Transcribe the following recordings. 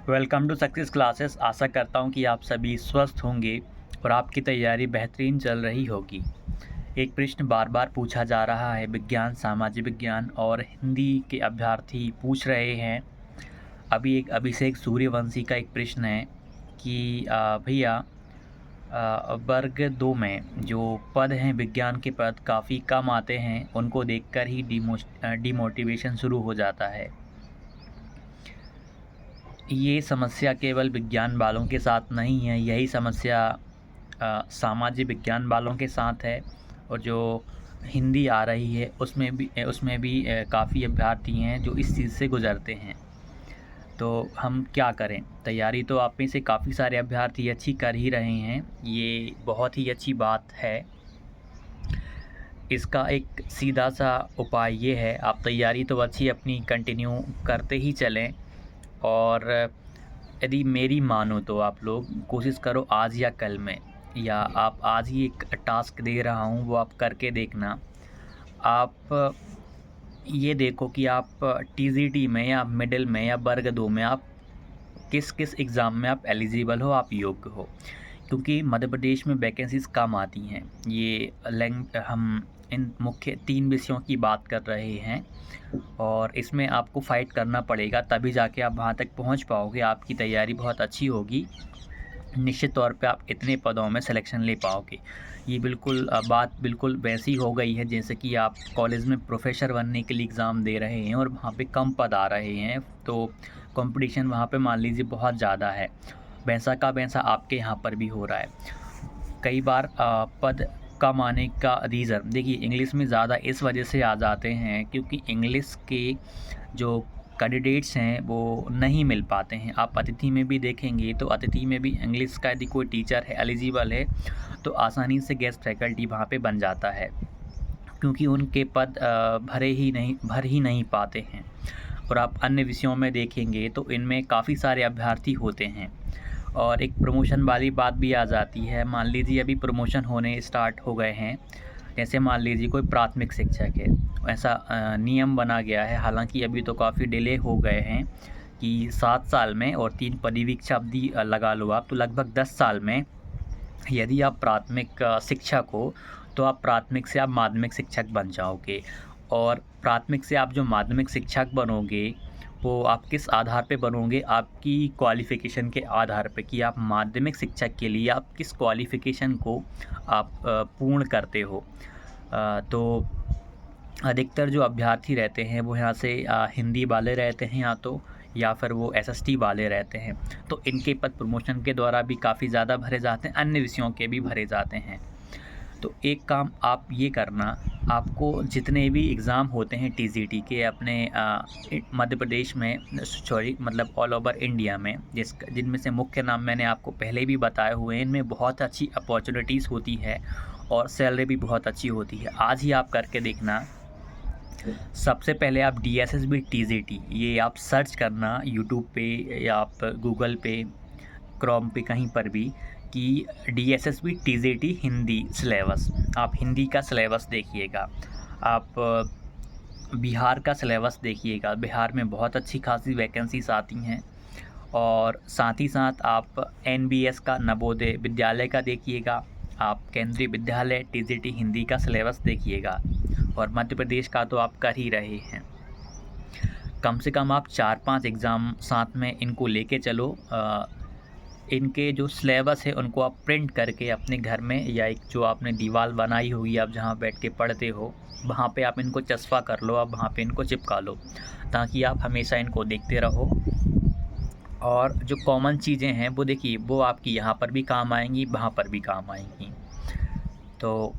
Welcome to success classes. आशा करता हूँ कि आप सभी स्वस्थ होंगे और आपकी तैयारी बेहतरीन चल रही होगी। एक प्रश्न बार बार पूछा जा रहा है, विज्ञान, सामाजिक विज्ञान और हिंदी के अभ्यर्थी पूछ रहे हैं। अभी एक अभिषेक सूर्यवंशी का एक प्रश्न है कि भैया, वर्ग 2 में जो पद हैं, विज्ञान के पद काफ़ी कम आते हैं, उनको देखकर ही डिमोटिवेशन शुरू हो जाता है। ये समस्या केवल विज्ञान वालों के साथ नहीं है, यही समस्या सामाजिक विज्ञान वालों के साथ है। और जो हिंदी आ रही है उसमें भी काफ़ी अभ्यर्थी हैं जो इस चीज़ से गुज़रते हैं। तो हम क्या करें? तैयारी तो आप में से काफ़ी सारे अभ्यर्थी अच्छी कर ही रहे हैं, ये बहुत ही अच्छी बात है। इसका एक सीधा सा उपाय ये है, आप तैयारी तो अच्छी अपनी कंटिन्यू करते ही चलें। और यदि मेरी मानो तो आप लोग कोशिश करो आज या कल में, या आप आज ही एक टास्क दे रहा हूँ वो आप करके देखना। आप ये देखो कि आप टीजीटी में या मिडिल में या वर्ग 2 में आप किस किस एग्ज़ाम में आप एलिजिबल हो, आप योग्य हो। क्योंकि मध्य प्रदेश में वैकेंसीज़ कम आती हैं। ये हम इन मुख्य 3 विषयों की बात कर रहे हैं और इसमें आपको फ़ाइट करना पड़ेगा, तभी जाके आप वहाँ तक पहुँच पाओगे। आपकी तैयारी बहुत अच्छी होगी, निश्चित तौर पे आप इतने पदों में सिलेक्शन ले पाओगे। ये बिल्कुल बात बिल्कुल वैसी हो गई है जैसे कि आप कॉलेज में प्रोफ़ेसर बनने के लिए एग्ज़ाम दे रहे हैं और वहाँ पे कम पद आ रहे हैं, तो कंपटीशन वहाँ पे मान लीजिए बहुत ज़्यादा है। वैसा का वैसा आपके यहाँ पर भी हो रहा है। कई बार पद कम आने का रीज़न देखिए, इंग्लिश में ज़्यादा इस वजह से आ जाते हैं क्योंकि इंग्लिश के जो कैंडिडेट्स हैं वो नहीं मिल पाते हैं। आप अतिथि में भी देखेंगे तो अतिथि में भी इंग्लिश का यदि कोई टीचर है, एलिजिबल है, तो आसानी से गेस्ट फैकल्टी वहाँ पे बन जाता है, क्योंकि उनके पद भर ही नहीं पाते हैं। और आप अन्य विषयों में देखेंगे तो इनमें काफ़ी सारे अभ्यर्थी होते हैं। और एक प्रमोशन वाली बात भी आ जाती है। मान लीजिए अभी प्रमोशन होने स्टार्ट हो गए हैं, जैसे मान लीजिए कोई प्राथमिक शिक्षक है, ऐसा नियम बना गया है, हालांकि अभी तो काफ़ी डिले हो गए हैं कि 7 साल में और 3 परिवीक्षा अवधि लगा लो आप, तो लगभग 10 साल में यदि आप प्राथमिक शिक्षक हो तो आप प्राथमिक से आप माध्यमिक शिक्षक बन जाओगे। और प्राथमिक से आप जो माध्यमिक शिक्षक बनोगे वो आप किस आधार पे बनोगे? आपकी क्वालिफ़िकेशन के आधार पे, कि आप माध्यमिक शिक्षक के लिए आप किस क्वालिफ़िकेशन को आप पूर्ण करते हो। तो अधिकतर जो अभ्यर्थी रहते हैं वो यहाँ से हिंदी वाले रहते हैं या फिर वो एसएसटी वाले रहते हैं, तो इनके पद प्रमोशन के द्वारा भी काफ़ी ज़्यादा भरे जाते हैं, अन्य विषयों के भी भरे जाते हैं। तो एक काम आप ये करना, आपको जितने भी एग्ज़ाम होते हैं टीजीटी के अपने मध्य प्रदेश में, सॉरी मतलब ऑल ओवर इंडिया में, जिनमें से मुख्य नाम मैंने आपको पहले भी बताए हुए हैं, इनमें बहुत अच्छी अपॉर्चुनिटीज़ होती है और सैलरी भी बहुत अच्छी होती है। आज ही आप करके देखना। सबसे पहले आप डीएसएसबी टीजीटी ये आप सर्च करना यूट्यूब पे या आप गूगल पे, क्रोम पे, कहीं पर भी, कि डीएसएसबी टीजीटी हिंदी सिलेबस। आप हिंदी का सिलेबस देखिएगा, आप बिहार का सिलेबस देखिएगा, बिहार में बहुत अच्छी खासी वैकेंसीज आती हैं। और साथ ही साथ आप एनबीएस का, नवोदय विद्यालय का देखिएगा, आप केंद्रीय विद्यालय टीजीटी हिंदी का सिलेबस देखिएगा। और मध्य प्रदेश का तो आप कर ही रहे हैं। कम से कम आप 4-5 एग्ज़ाम साथ में इनको लेके चलो। इनके जो सिलेबस है उनको आप प्रिंट करके अपने घर में, या एक जो आपने दीवार बनाई होगी आप जहाँ बैठ के पढ़ते हो, वहाँ पे आप इनको चस्पा कर लो, आप वहाँ पे इनको चिपका लो, ताकि आप हमेशा इनको देखते रहो। और जो कॉमन चीज़ें हैं वो देखिए, वो आपकी यहाँ पर भी काम आएंगी, वहाँ पर भी काम आएंगी। तो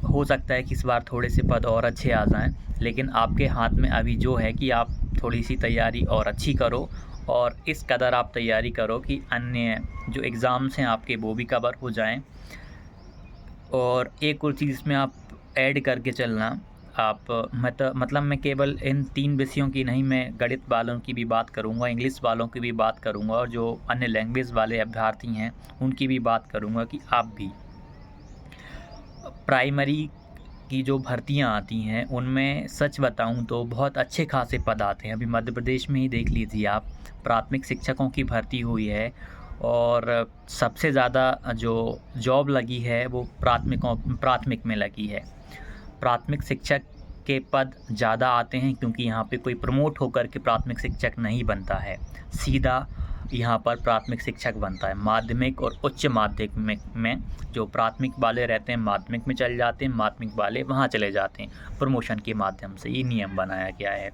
हो सकता है कि इस बार थोड़े से पद और अच्छे आ जाएं, लेकिन आपके हाथ में अभी जो है कि आप थोड़ी सी तैयारी और अच्छी करो, और इस कदर आप तैयारी करो कि अन्य जो एग्ज़ाम्स हैं आपके वो भी कवर हो जाएं। और एक और चीज़ इसमें आप ऐड करके चलना। आप मतलब मैं केवल इन 3 विषयों की नहीं, मैं गणित वालों की भी बात करूंगा, इंग्लिश वालों की भी बात करूंगा, और जो अन्य लैंग्वेज वाले अभ्यर्थी हैं उनकी भी बात करूंगा कि आप भी प्राइमरी की जो भर्तियां आती हैं उनमें सच बताऊं तो बहुत अच्छे खासे पद आते हैं। अभी मध्य प्रदेश में ही देख लीजिए आप, प्राथमिक शिक्षकों की भर्ती हुई है और सबसे ज़्यादा जो जॉब लगी है वो प्राथमिक में लगी है। प्राथमिक शिक्षक के पद ज़्यादा आते हैं क्योंकि यहाँ पे कोई प्रमोट होकर के प्राथमिक शिक्षक नहीं बनता है, सीधा यहाँ पर प्राथमिक शिक्षक बनता है। माध्यमिक और उच्च माध्यमिक में जो प्राथमिक वाले रहते हैं माध्यमिक में चले जाते हैं, माध्यमिक वाले वहाँ चले जाते हैं प्रमोशन के माध्यम से। ये नियम बनाया गया है।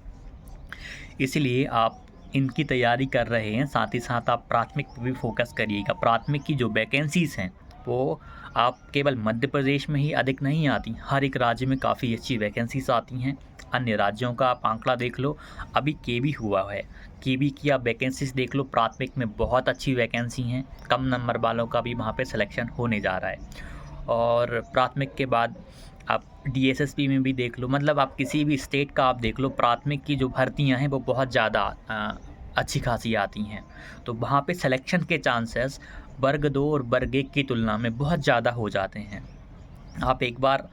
इसलिए आप इनकी तैयारी कर रहे हैं, साथ ही साथ आप प्राथमिक पे भी फोकस करिएगा। प्राथमिक की जो वैकेंसीज़ हैं वो आप केवल मध्य प्रदेश में ही अधिक नहीं आती, हर एक राज्य में काफ़ी अच्छी वैकेंसीज आती हैं। अन्य राज्यों का आप आंकड़ा देख लो, अभी केवी हुआ है, केवी की आप वैकेंसीज देख लो, प्राथमिक में बहुत अच्छी वैकेंसी हैं, कम नंबर वालों का भी वहाँ पे सिलेक्शन होने जा रहा है। और प्राथमिक के बाद आप डीएसएसपी में भी देख लो, मतलब आप किसी भी स्टेट का आप देख लो, प्राथमिक की जो भर्तियां हैं वो बहुत ज़्यादा अच्छी खासी आती हैं। तो वहाँ पे सिलेक्शन के चांसेस वर्ग 2 और वर्ग 1 की तुलना में बहुत ज़्यादा हो जाते हैं। आप एक बार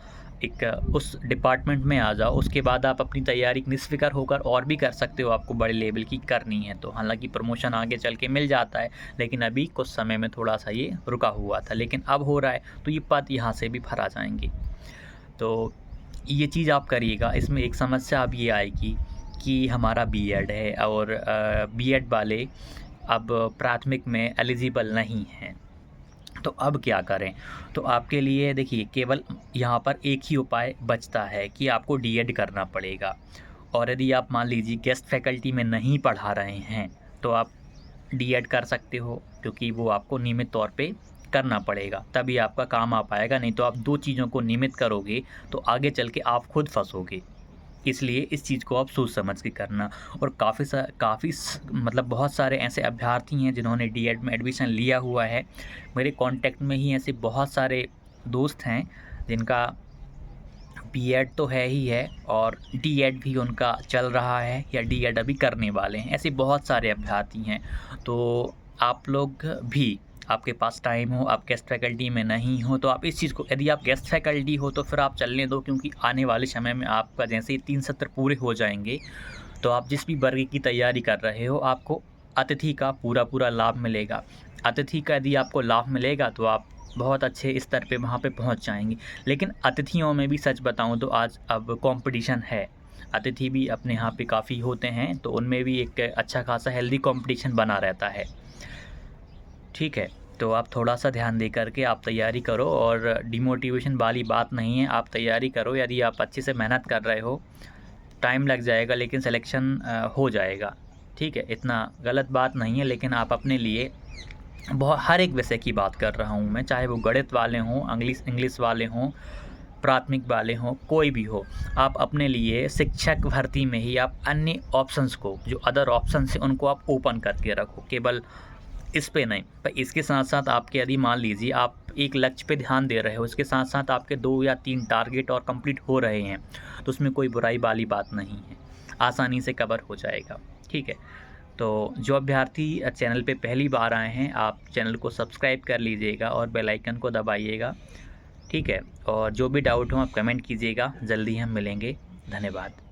उस डिपार्टमेंट में आ जाओ, उसके बाद आप अपनी तैयारी निस्फ़िक्र होकर और भी कर सकते हो, आपको बड़े लेवल की करनी है तो। हालांकि प्रमोशन आगे चल के मिल जाता है, लेकिन अभी कुछ समय में थोड़ा सा ये रुका हुआ था, लेकिन अब हो रहा है तो ये पद यहाँ से भी भरा जाएंगे। तो ये चीज़ आप करिएगा। इसमें एक समस्या अब ये आएगी कि हमारा बीएड है और बीएड वाले अब प्राथमिक में एलिजिबल नहीं हैं, तो अब क्या करें? तो आपके लिए देखिए केवल यहाँ पर एक ही उपाय बचता है कि आपको डीएड करना पड़ेगा। और यदि आप मान लीजिए गेस्ट फैकल्टी में नहीं पढ़ा रहे हैं तो आप डीएड कर सकते हो, क्योंकि वो आपको नियमित तौर पे करना पड़ेगा, तभी आपका काम आ पाएगा। नहीं तो आप दो चीज़ों को नियमित करोगे तो आगे चल के आप खुद फंसोगे। इसलिए इस चीज़ को आप सोच समझ के करना। और मतलब बहुत सारे ऐसे अभ्यर्थी हैं जिन्होंने डीएड में एडमिशन लिया हुआ है। मेरे कांटेक्ट में ही ऐसे बहुत सारे दोस्त हैं जिनका बीएड तो है ही है और डीएड भी उनका चल रहा है या डीएड अभी करने वाले हैं। ऐसे बहुत सारे अभ्यर्थी हैं। तो आप लोग भी, आपके पास टाइम हो, आप गेस्ट फैकल्टी में नहीं हो तो आप इस चीज़ को, यदि आप गेस्ट फैकल्टी हो तो फिर आप चलने दो, क्योंकि आने वाले समय में आपका जैसे ही 3 सत्र पूरे हो जाएंगे तो आप जिस भी वर्ग की तैयारी कर रहे हो आपको अतिथि का पूरा लाभ मिलेगा। अतिथि का यदि आपको लाभ मिलेगा तो आप बहुत अच्छे स्तर पे वहाँ पे पहुँच जाएंगे। लेकिन अतिथियों में भी सच बताऊँ तो आज अब कंपटीशन है। अतिथि भी अपने यहाँ पे काफ़ी होते हैं, तो उनमें भी एक अच्छा खासा हेल्दी कंपटीशन बना रहता है। ठीक है, तो आप थोड़ा सा ध्यान दे करके आप तैयारी करो और डिमोटिवेशन वाली बात नहीं है, आप तैयारी करो। यदि आप अच्छे से मेहनत कर रहे हो, टाइम लग जाएगा लेकिन सिलेक्शन हो जाएगा। ठीक है, इतना गलत बात नहीं है, लेकिन आप अपने लिए हर एक विषय की बात कर रहा हूँ मैं, चाहे वो गणित वाले हों, इंग्लिश वाले हों, प्राथमिक वाले हों, कोई भी हो, आप अपने लिए शिक्षक भर्ती में ही आप अन्य ऑप्शंस को, जो अदर ऑप्शंस हैं उनको आप ओपन करके रखो, केवल इस पे नहीं। पर इसके साथ साथ आपके, यदि मान लीजिए आप एक लक्ष्य पे ध्यान दे रहे हो, इसके साथ साथ आपके 2 या 3 टारगेट और कंप्लीट हो रहे हैं तो उसमें कोई बुराई वाली बात नहीं है, आसानी से कवर हो जाएगा। ठीक है, तो जो अभ्यर्थी चैनल पे पहली बार आए हैं, आप चैनल को सब्सक्राइब कर लीजिएगा और बेल आइकन को दबाइएगा। ठीक है, और जो भी डाउट हो आप कमेंट कीजिएगा, जल्दी हम मिलेंगे। धन्यवाद।